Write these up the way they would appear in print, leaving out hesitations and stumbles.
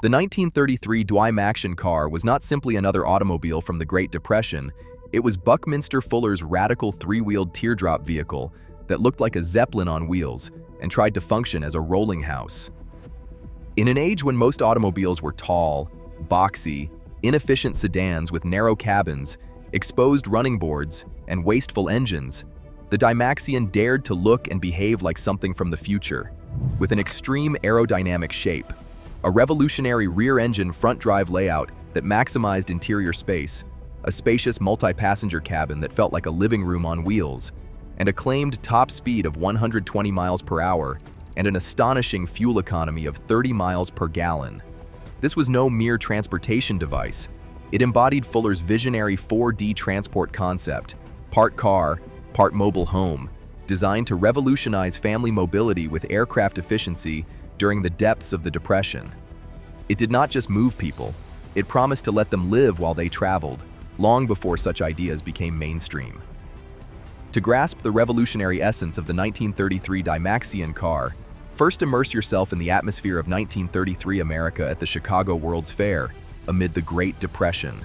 The 1933 Dymaxion Car was not simply another automobile from the Great Depression, it was Buckminster Fuller's radical three-wheeled teardrop vehicle that looked like a zeppelin on wheels and tried to function as a rolling house. In an age when most automobiles were tall, boxy, inefficient sedans with narrow cabins, exposed running boards, and wasteful engines, the Dymaxion dared to look and behave like something from the future, with an extreme aerodynamic shape, a revolutionary rear-engine front-drive layout that maximized interior space, a spacious multi-passenger cabin that felt like a living room on wheels, and a claimed top speed of 120 miles per hour and an astonishing fuel economy of 30 miles per gallon. This was no mere transportation device. It embodied Fuller's visionary 4D transport concept, part car, part mobile home, designed to revolutionize family mobility with aircraft efficiency during the depths of the Depression. It did not just move people, it promised to let them live while they traveled, long before such ideas became mainstream. To grasp the revolutionary essence of the 1933 Dymaxion Car, first immerse yourself in the atmosphere of 1933 America at the Chicago World's Fair, amid the Great Depression.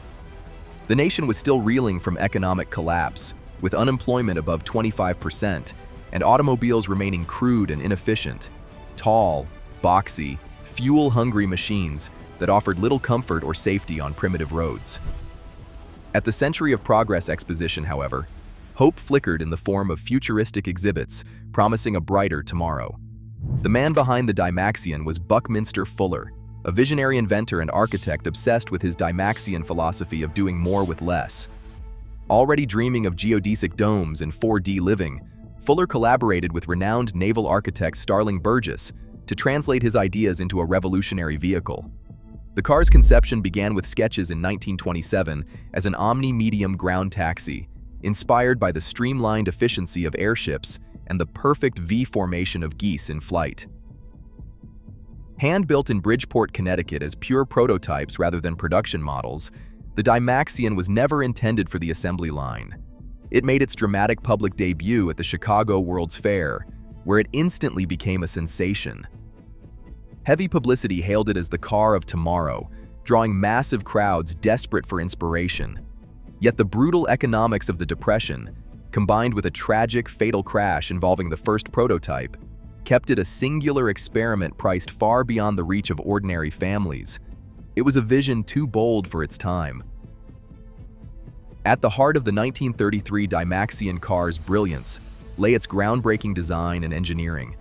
The nation was still reeling from economic collapse, with unemployment above 25% and automobiles remaining crude and inefficient, tall, boxy, fuel-hungry machines that offered little comfort or safety on primitive roads. At the Century of Progress exposition, however, hope flickered in the form of futuristic exhibits promising a brighter tomorrow. The man behind the Dymaxion was Buckminster Fuller, a visionary inventor and architect obsessed with his Dymaxion philosophy of doing more with less. Already dreaming of geodesic domes and 4D living, Fuller collaborated with renowned naval architect Starling Burgess to translate his ideas into a revolutionary vehicle. The car's conception began with sketches in 1927 as an omni-medium ground taxi, inspired by the streamlined efficiency of airships and the perfect V formation of geese in flight. Hand-built in Bridgeport, Connecticut as pure prototypes rather than production models, the Dymaxion was never intended for the assembly line. It made its dramatic public debut at the Chicago World's Fair, where it instantly became a sensation. Heavy publicity hailed it as the car of tomorrow, drawing massive crowds desperate for inspiration. Yet the brutal economics of the Depression, combined with a tragic, fatal crash involving the first prototype, kept it a singular experiment priced far beyond the reach of ordinary families. It was a vision too bold for its time. At the heart of the 1933 Dymaxion Car's brilliance lay its groundbreaking design and engineering,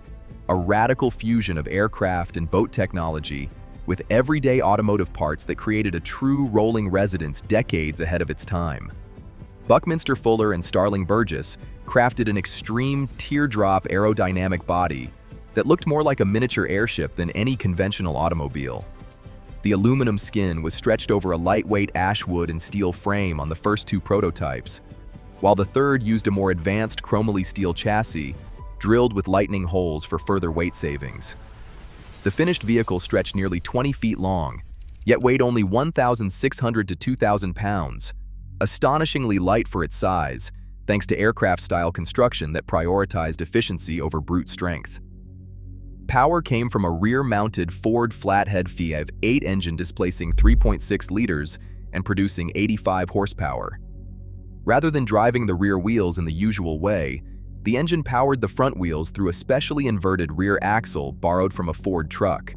a radical fusion of aircraft and boat technology with everyday automotive parts that created a true rolling residence decades ahead of its time. Buckminster Fuller and Starling Burgess crafted an extreme teardrop aerodynamic body that looked more like a miniature airship than any conventional automobile. The aluminum skin was stretched over a lightweight ash wood and steel frame on the first two prototypes, while the third used a more advanced chromoly steel chassis drilled with lightning holes for further weight savings. The finished vehicle stretched nearly 20 feet long, yet weighed only 1,600 to 2,000 pounds, astonishingly light for its size, thanks to aircraft-style construction that prioritized efficiency over brute strength. Power came from a rear-mounted Ford flathead V8 engine displacing 3.6 liters and producing 85 horsepower. Rather than driving the rear wheels in the usual way, the engine powered the front wheels through a specially inverted rear axle borrowed from a Ford truck.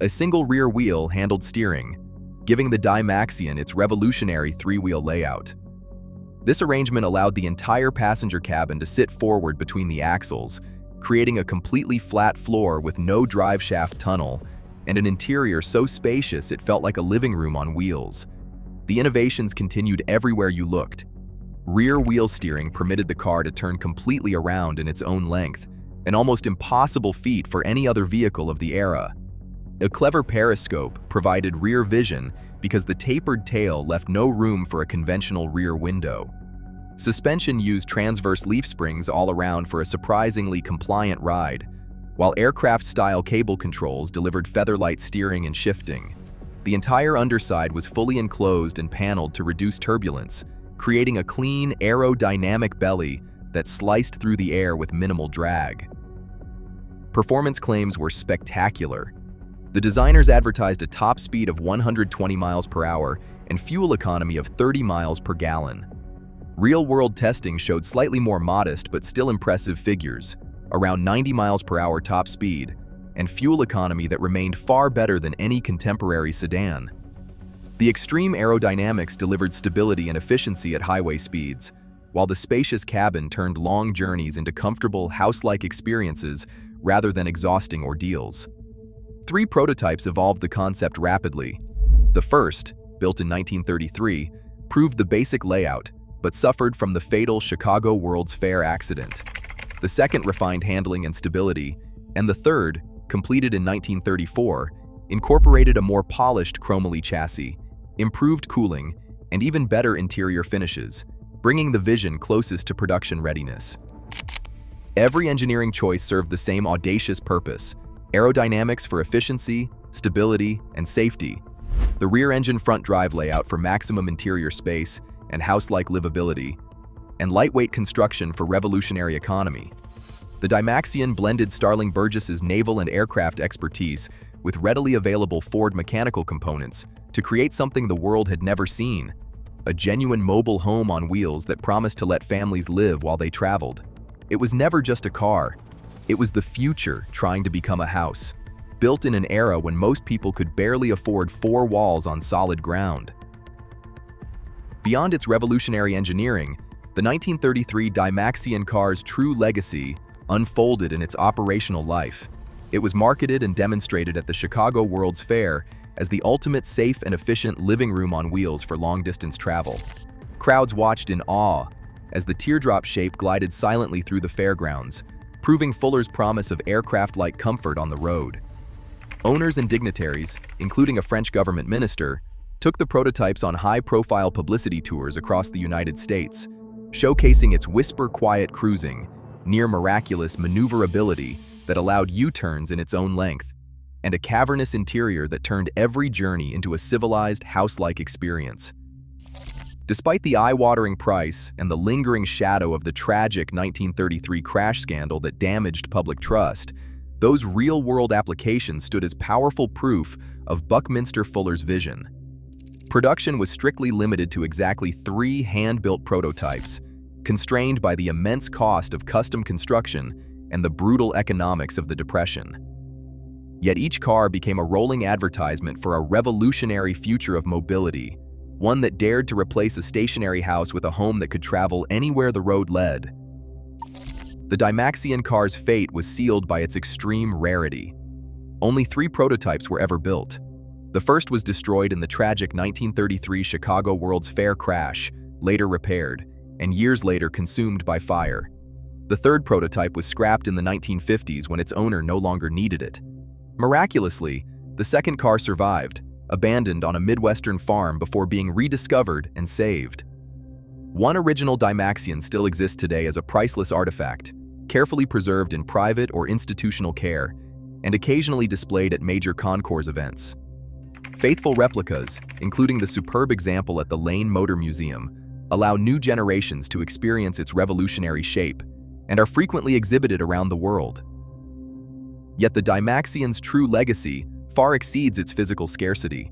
A single rear wheel handled steering, giving the Dymaxion its revolutionary three-wheel layout. This arrangement allowed the entire passenger cabin to sit forward between the axles, creating a completely flat floor with no driveshaft tunnel and an interior so spacious it felt like a living room on wheels. The innovations continued everywhere you looked. Rear wheel steering permitted the car to turn completely around in its own length, an almost impossible feat for any other vehicle of the era. A clever periscope provided rear vision because the tapered tail left no room for a conventional rear window. Suspension used transverse leaf springs all around for a surprisingly compliant ride, while aircraft-style cable controls delivered feather-light steering and shifting. The entire underside was fully enclosed and paneled to reduce turbulence, creating a clean, aerodynamic belly that sliced through the air with minimal drag. Performance claims were spectacular. The designers advertised a top speed of 120 miles per hour and fuel economy of 30 miles per gallon. Real-world testing showed slightly more modest but still impressive figures, around 90 miles per hour top speed, and fuel economy that remained far better than any contemporary sedan. The extreme aerodynamics delivered stability and efficiency at highway speeds, while the spacious cabin turned long journeys into comfortable, house-like experiences rather than exhausting ordeals. 3 prototypes evolved the concept rapidly. The first, built in 1933, proved the basic layout, but suffered from the fatal Chicago World's Fair accident. The second refined handling and stability, and the third, completed in 1934, incorporated a more polished chromoly chassis, improved cooling, and even better interior finishes, bringing the vision closest to production readiness. Every engineering choice served the same audacious purpose: aerodynamics for efficiency, stability, and safety, the rear engine front drive layout for maximum interior space and house-like livability, and lightweight construction for revolutionary economy. The Dymaxion blended Starling Burgess's naval and aircraft expertise with readily available Ford mechanical components to create something the world had never seen: a genuine mobile home on wheels that promised to let families live while they traveled. It was never just a car. It was the future trying to become a house, built in an era when most people could barely afford 4 walls on solid ground. Beyond its revolutionary engineering, the 1933 Dymaxion Car's true legacy unfolded in its operational life. It was marketed and demonstrated at the Chicago World's Fair as the ultimate safe and efficient living room on wheels for long-distance travel. Crowds watched in awe as the teardrop shape glided silently through the fairgrounds, proving Fuller's promise of aircraft-like comfort on the road. Owners and dignitaries, including a French government minister, took the prototypes on high-profile publicity tours across the United States, showcasing its whisper-quiet cruising, near-miraculous maneuverability that allowed U-turns in its own length, and a cavernous interior that turned every journey into a civilized, house-like experience. Despite the eye-watering price and the lingering shadow of the tragic 1933 crash scandal that damaged public trust, those real-world applications stood as powerful proof of Buckminster Fuller's vision. Production was strictly limited to exactly 3 hand-built prototypes, constrained by the immense cost of custom construction and the brutal economics of the Depression. Yet each car became a rolling advertisement for a revolutionary future of mobility, one that dared to replace a stationary house with a home that could travel anywhere the road led. The Dymaxion Car's fate was sealed by its extreme rarity. Only 3 prototypes were ever built. The first was destroyed in the tragic 1933 Chicago World's Fair crash, later repaired, and years later consumed by fire. The third prototype was scrapped in the 1950s when its owner no longer needed it. Miraculously, the second car survived, abandoned on a Midwestern farm before being rediscovered and saved. One original Dymaxion still exists today as a priceless artifact, carefully preserved in private or institutional care, and occasionally displayed at major concours events. Faithful replicas, including the superb example at the Lane Motor Museum, allow new generations to experience its revolutionary shape and are frequently exhibited around the world. Yet the Dymaxion's true legacy far exceeds its physical scarcity.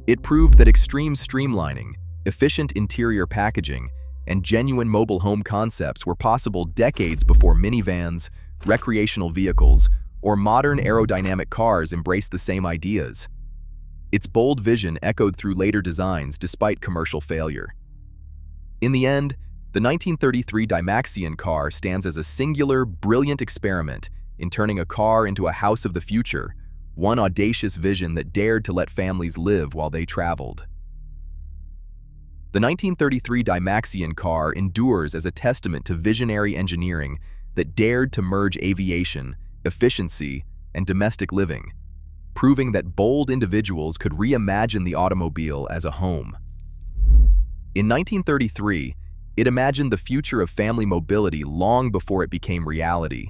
It proved that extreme streamlining, efficient interior packaging, and genuine mobile home concepts were possible decades before minivans, recreational vehicles, or modern aerodynamic cars embraced the same ideas. Its bold vision echoed through later designs despite commercial failure. In the end, the 1933 Dymaxion Car stands as a singular, brilliant experiment in turning a car into a house of the future, one audacious vision that dared to let families live while they traveled. The 1933 Dymaxion Car endures as a testament to visionary engineering that dared to merge aviation, efficiency, and domestic living, proving that bold individuals could reimagine the automobile as a home. In 1933, it imagined the future of family mobility long before it became reality,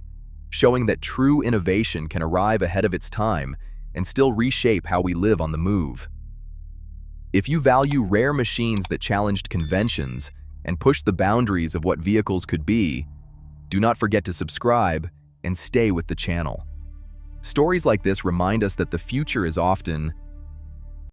showing that true innovation can arrive ahead of its time and still reshape how we live on the move. If you value rare machines that challenged conventions and pushed the boundaries of what vehicles could be, do not forget to subscribe and stay with the channel. Stories like this remind us that the future is often